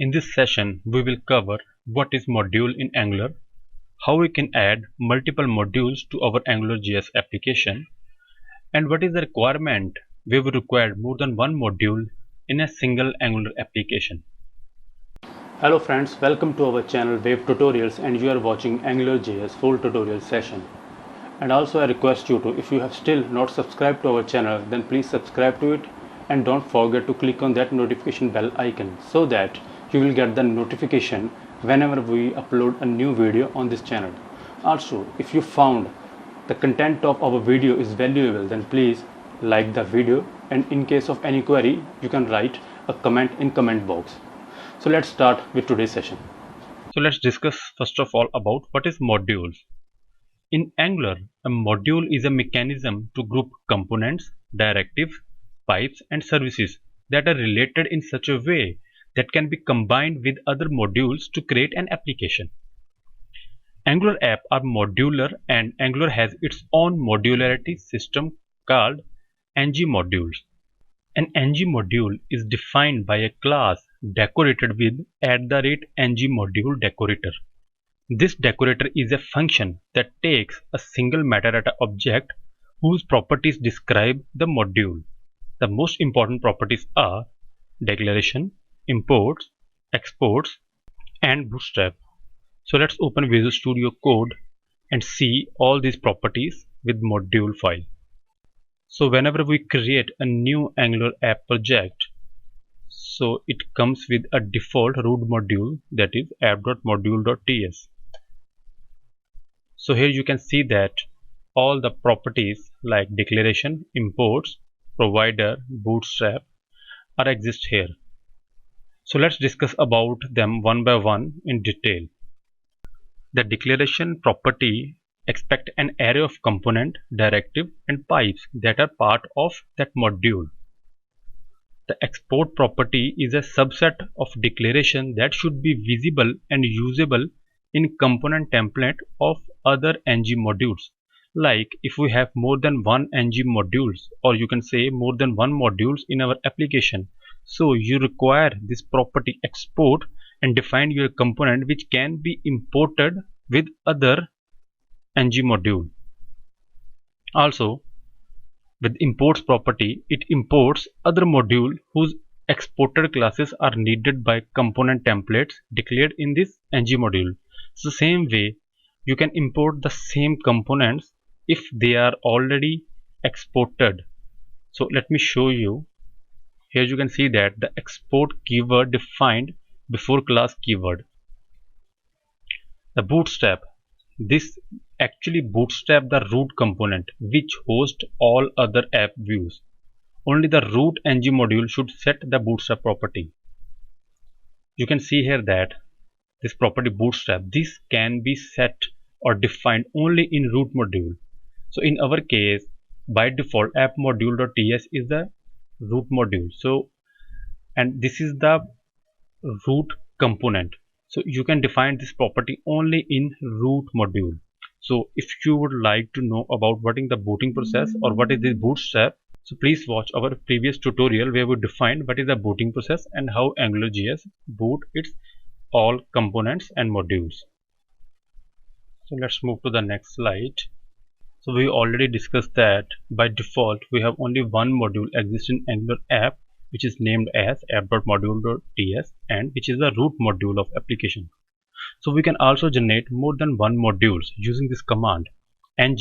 In this session, we will cover what is module in Angular, how we can add multiple modules to our AngularJS application, and what is the requirement we will require more than one module in a single Angular application. Hello friends, welcome to our channel WaveTutorials, and you are watching AngularJS full tutorial session. And also I request you to, if you have still not subscribed to our channel, then please subscribe to it and don't forget to click on that notification bell icon so that you will get the notification whenever we upload a new video on this channel. Also, if you found the content of our video is valuable, then please like the video, and in case of any query you can write a comment in comment box. So let's start with today's session. So let's discuss first of all about what is modules. In Angular, a module is a mechanism to group components, directives, pipes and services that are related in such a way that can be combined with other modules to create an application. Angular apps are modular, and Angular has its own modularity system called NgModules. An NgModule is defined by a class decorated with @NgModule decorator. This decorator is a function that takes a single metadata object whose properties describe the module. The most important properties are declaration, imports, exports, and bootstrap. So let's open Visual Studio Code and see all these properties with module file. So whenever we create a new Angular app project, so it comes with a default root module, that is app.module.ts. So here you can see that all the properties like declaration, imports, provider, bootstrap are exist here. So let's discuss about them one by one in detail. The declaration property expects an array of component, directive and pipes that are part of that module. The export property is a subset of declaration that should be visible and usable in component template of other NgModules. Like if we have more than one NgModules, or you can say more than one modules in our application, so you require this property export and define your component which can be imported with other NgModule. Also, with imports property, it imports other module whose exported classes are needed by component templates declared in this NgModule. So same way, you can import the same components if they are already exported. So let me show you. Here you can see that the export keyword defined before class keyword. The bootstrap. This actually bootstrap the root component which hosts all other app views. Only the root NgModule should set the bootstrap property. You can see here that this property bootstrap, this can be set or defined only in root module. So in our case, by default app.module.ts is the root module. So, and this is the root component. So you can define this property only in root module. So if you would like to know about what is the booting process or what is the bootstrap, so please watch our previous tutorial where we defined what is the booting process and how AngularJS boot its all components and modules. So let's move to the next slide. So we already discussed that by default we have only one module exists in Angular app, which is named as app.module.ts, and which is the root module of application. So we can also generate more than one modules using this command ng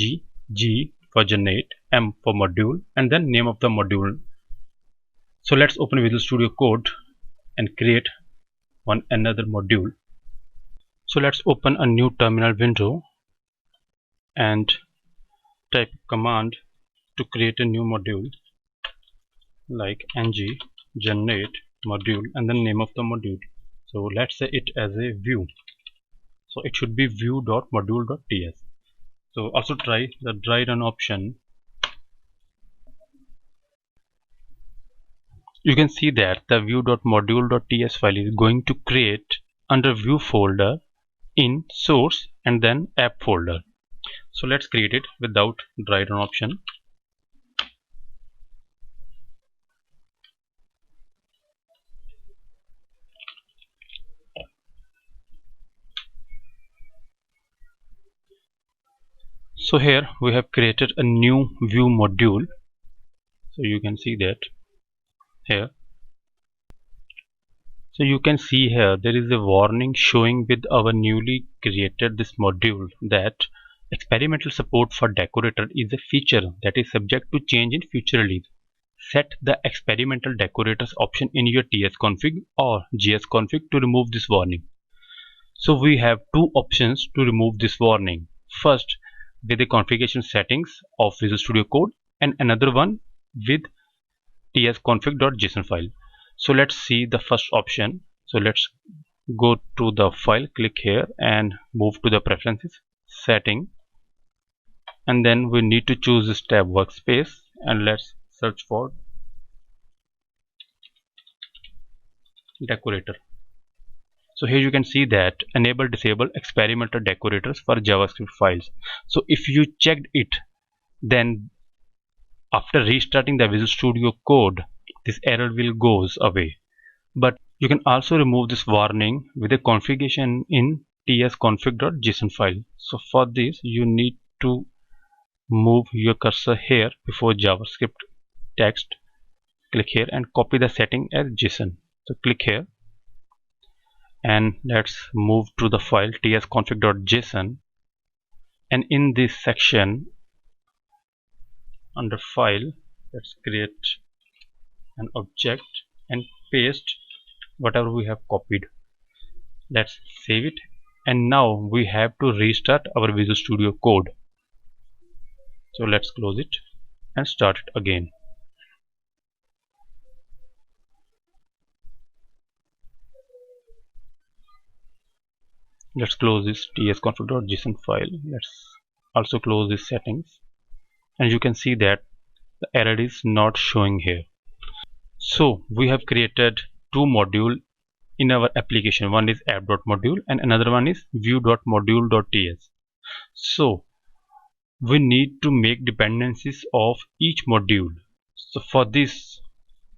g for generate, m for module, and then name of the module. So let's open Visual Studio Code and create another module. So let's open a new terminal window and type command to create a new module like ng generate module and then name of the module. So let's say it as a view. So it should be view.module.ts. So also try the dry run option. You can see that the view.module.ts file is going to create under view folder in source and then app folder. So let's create it without dry run option. So here we have created a new view module. So you can see that here. So you can see here there is a warning showing with our newly created this module that experimental support for decorator is a feature that is subject to change in future release. Set the experimental decorators option in your tsconfig or gsconfig to remove this warning. So we have two options to remove this warning. First, with the configuration settings of Visual Studio Code, and another one with tsconfig.json file. So let's see the first option. So let's go to the file, click here and move to the preferences, setting, and then we need to choose this tab workspace, and let's search for decorator. So here you can see that enable disable experimental decorators for JavaScript files. So if you checked it, then after restarting the Visual Studio Code, this error will goes away. But you can also remove this warning with a configuration in tsconfig.json file. So for this you need to move your cursor here before JavaScript text, click here and copy the setting as JSON. So click here and let's move to the file tsconfig.json, and in this section under file, let's create an object and paste whatever we have copied. Let's save it, and now we have to restart our Visual Studio Code. So let's close it and start it again. Let's close this tsconfig.json file. Let's also close these settings, and you can see that the error is not showing here. So we have created two modules in our application. One is app.module and another one is view.module.ts. So we need to make dependencies of each module. So for this,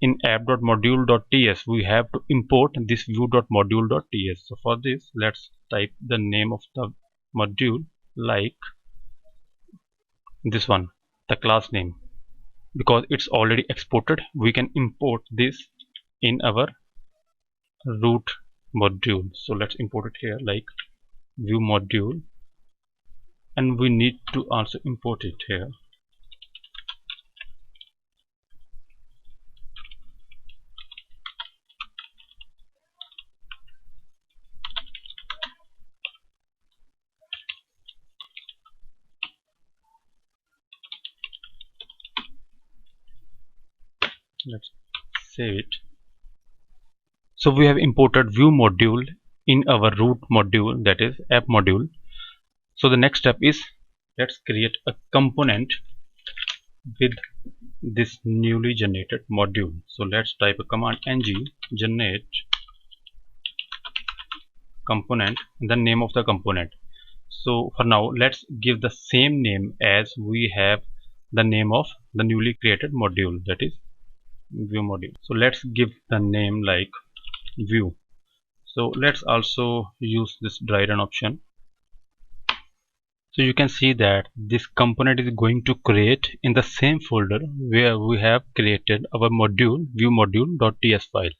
in app.module.ts we have to import this view.module.ts. So for this, let's type the name of the module like this one, the class name. Because it's already exported, we can import this in our root module. So let's import it here like view module, and we need to also import it here. Let's save it. So we have imported view module in our root module, that is app module. So the next step is let's create a component with this newly generated module. So let's type a command ng generate component and the name of the component. So for now let's give the same name as we have the name of the newly created module, that is view module. So let's give the name like view. So let's also use this dry run option. So you can see that this component is going to create in the same folder where we have created our module view module.ts file.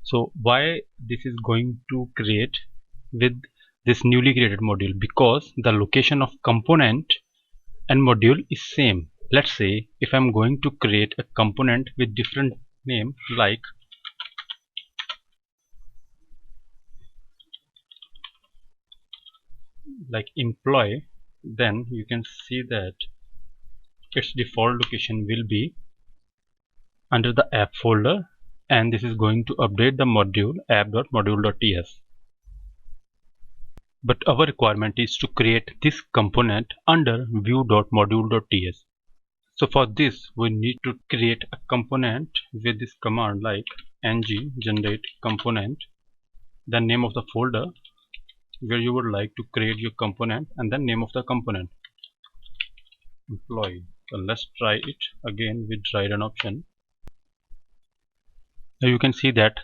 So why this is going to create with this newly created module? Because the location of component and module is same. Let's say if I'm going to create a component with different name like employee, then you can see that its default location will be under the app folder, and this is going to update the module app.module.ts. But our requirement is to create this component under view.module.ts. So for this we need to create a component with this command like ng generate component, the name of the folder where you would like to create your component, and then name of the component employee. So let's try it again with dry run option. Now you can see that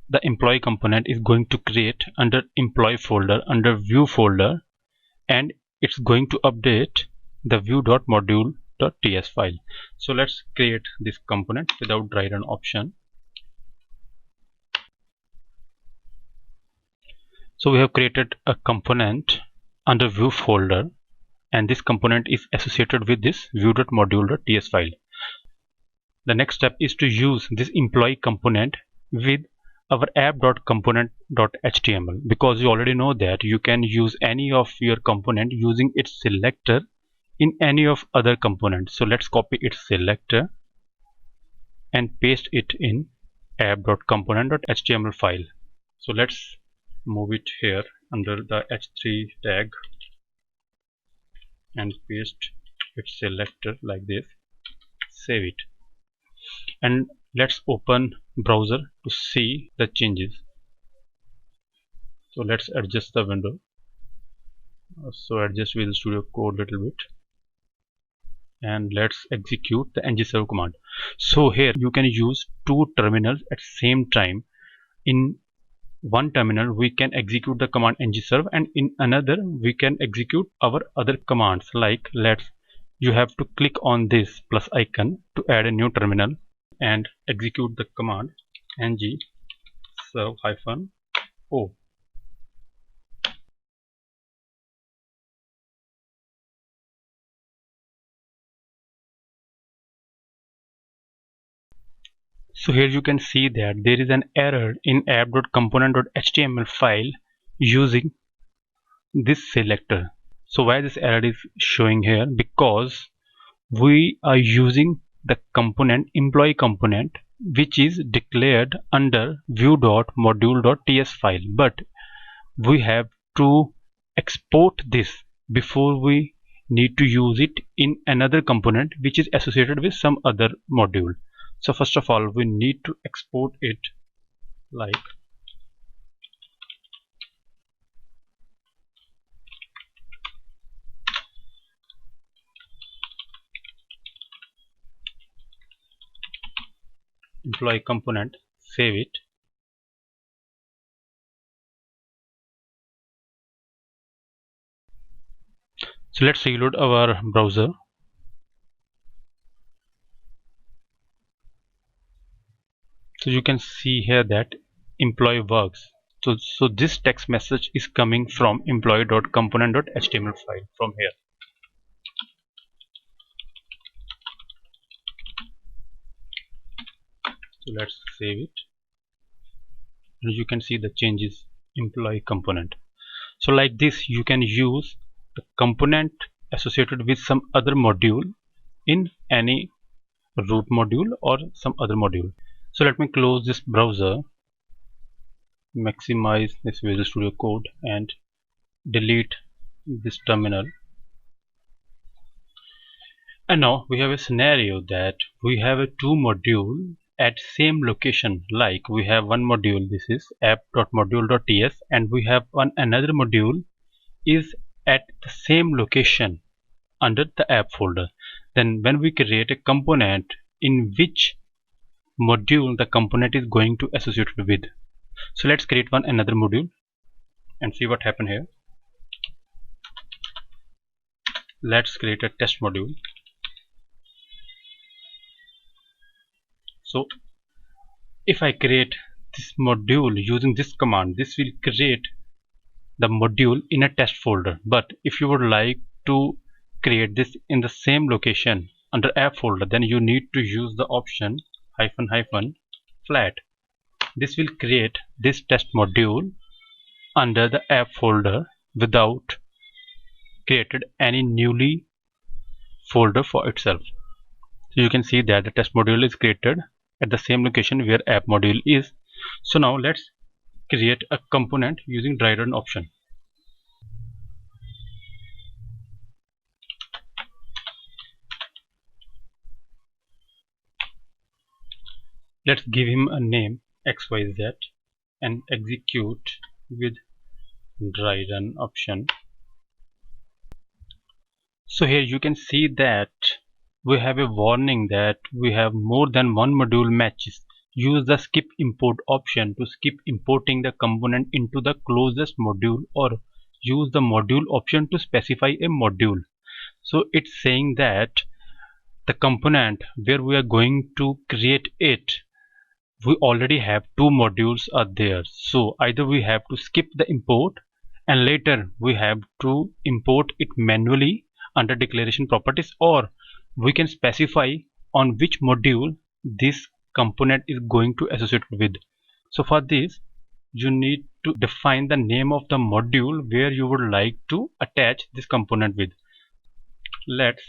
the employee component is going to create under employee folder under view folder, and it's going to update the view.module.ts file. So let's create this component without dry run option. So we have created a component under view folder, and this component is associated with this view.module.ts file. The next step is to use this employee component with our app.component.html, because you already know that you can use any of your component using its selector in any of other components. So let's copy its selector and paste it in app.component.html file. So let's move it here under the h3 tag and paste its selector like this. Save it, and let's open browser to see the changes. So let's adjust the window. So adjust Visual Studio Code a little bit, and let's execute the ngserve command. So here you can use two terminals at same time. In one terminal we can execute the command ngserve, and in another we can execute our other commands. Like you have to click on this plus icon to add a new terminal and execute the command ngserve-o. So here you can see that there is an error in app.component.html file using this selector. So why this error is showing here? Because we are using the component employee component, which is declared under view.module.ts file, but we have to export this before we need to use it in another component which is associated with some other module. So first of all we need to export it like employee component, save it. So let's reload our browser. So you can see here that employee works. So this text message is coming from employee.component.html file from here. So let's save it, and you can see the changes employee component. So like this you can use the component associated with some other module in any root module or some other module. So let me close this browser, maximize this Visual Studio Code and delete this terminal. And now we have a scenario that we have a two module at same location. Like we have one module, this is app.module.ts, and we have another module is at the same location under the app folder. Then when we create a component, in which module the component is going to associate with. So let's create another module and see what happened here. Let's create a test module. So if I create this module using this command, this will create the module in a test folder. But if you would like to create this in the same location under app folder, then you need to use the option --flat. This will create this test module under the app folder without created any newly folder for itself. So you can see that the test module is created at the same location where app module is. So now let's create a component using dry run option. Let's give him a name XYZ and execute with dry run option. So here you can see that we have a warning that we have more than one module matches. Use the skip import option to skip importing the component into the closest module, or use the module option to specify a module. So it's saying that the component where we are going to create it, we already have two modules are there. So either we have to skip the import and later we have to import it manually under declaration properties, or we can specify on which module this component is going to associate with. So for this you need to define the name of the module where you would like to attach this component with. Let's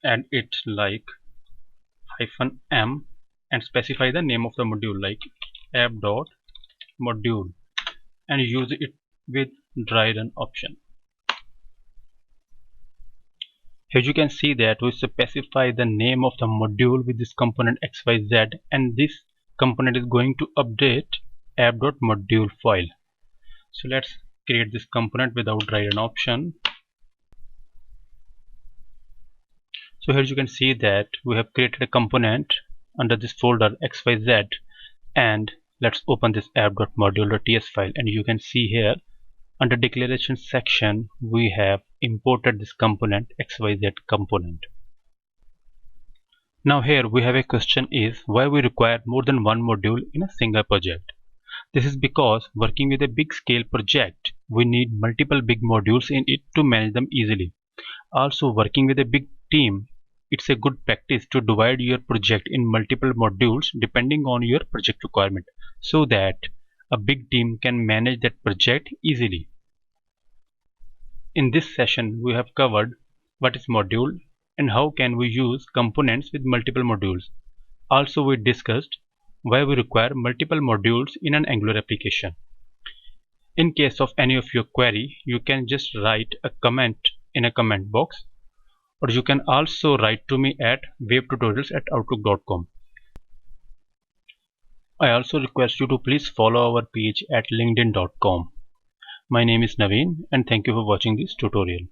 add it like -m and specify the name of the module like app.module and use it with dry run option. Here you can see that we specify the name of the module with this component xyz, and this component is going to update app.module file. So let's create this component without dry run option. So here you can see that we have created a component under this folder xyz, and let's open this app.module.ts file, and you can see here under declaration section we have imported this component xyz component. Now here we have a question is why we require more than one module in a single project. This is because working with a big scale project we need multiple big modules in it to manage them easily. Also, working with a big team, it's a good practice to divide your project in multiple modules depending on your project requirement so that a big team can manage that project easily. In this session, we have covered what is module and how can we use components with multiple modules. Also, we discussed why we require multiple modules in an Angular application. In case of any of your query, you can just write a comment in a comment box, or you can also write to me at wavetutorials@outlook.com. I also request you to please follow our page at linkedin.com. My name is Naveen and thank you for watching this tutorial.